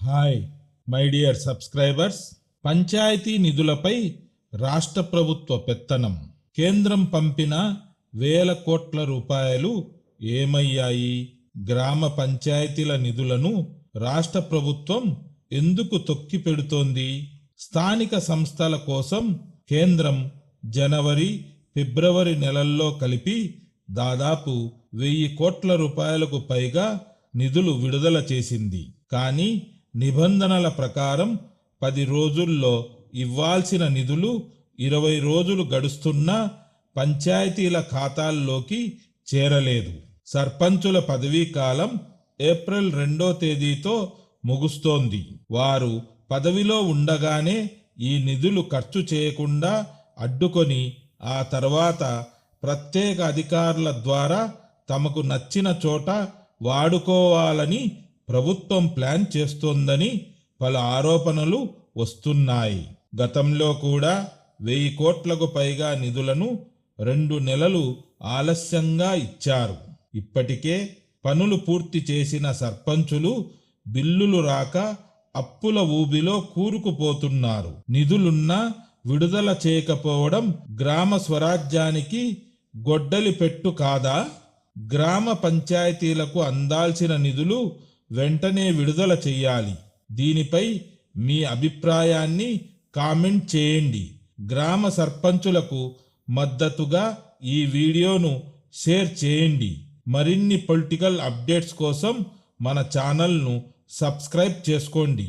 Hi my dear subscribers. Panchayati నిధులపై రాష్ట్ర ప్రభుత్వ పెత్తనం. కేంద్రం పంపిన వేల కోట్ల రూపాయలు ఏమయ్యాయి? గ్రామ పంచాయతీల నిధులను రాష్ట్ర ప్రభుత్వం ఎందుకు తొక్కిపెడుతోంది? స్థానిక సంస్థల కోసం కేంద్రం జనవరి, ఫిబ్రవరి నెలల్లో కలిపి దాదాపు 1000 కోట్ల రూపాయలకు పైగా నిధులు విడుదల చేసింది. కానీ నిబంధనల ప్రకారం 10 రోజుల్లో ఇవ్వాల్సిన నిధులు 20 రోజులు గడుస్తున్నా పంచాయతీల ఖాతాల్లోకి చేరలేదు. సర్పంచుల పదవీ కాలం ఏప్రిల్ 2వ తేదీతో ముగుస్తోంది. వారు పదవిలో ఉండగానే ఈ నిధులు ఖర్చు చేయకుండా అడ్డుకొని ఆ తర్వాత ప్రత్యేక అధికారుల ద్వారా తమకు నచ్చిన చోట వాడుకోవాలని ప్రభుత్వం ప్లాన్ చేస్తోందని పలు ఆరోపణలు వస్తున్నాయి. గతంలో కూడా 1000 కోట్లకు పైగా నిధులను 2 నెలలు ఆలస్యంగా ఇచ్చారు. ఇప్పటికే పనులు పూర్తి చేసిన సర్పంచులు బిల్లులు రాక అప్పుల ఊబిలో కూరుకుపోతున్నారు. నిధులున్నా విడుదల చేయకపోవడం గ్రామ స్వరాజ్యానికి గొడ్డలి పెట్టు కాదా? గ్రామ పంచాయతీలకు అందాల్సిన నిధులు వెంటనే విడుదల చేయాలి. దీనిపై మీ అభిప్రాయాన్ని కామెంట్ చేయండి. గ్రామ సర్పంచులకు మద్దతుగా ఈ వీడియోను షేర్ చేయండి. మరిన్ని పొలిటికల్ అప్డేట్స్ కోసం మన ఛానల్ను సబ్స్క్రైబ్ చేసుకోండి.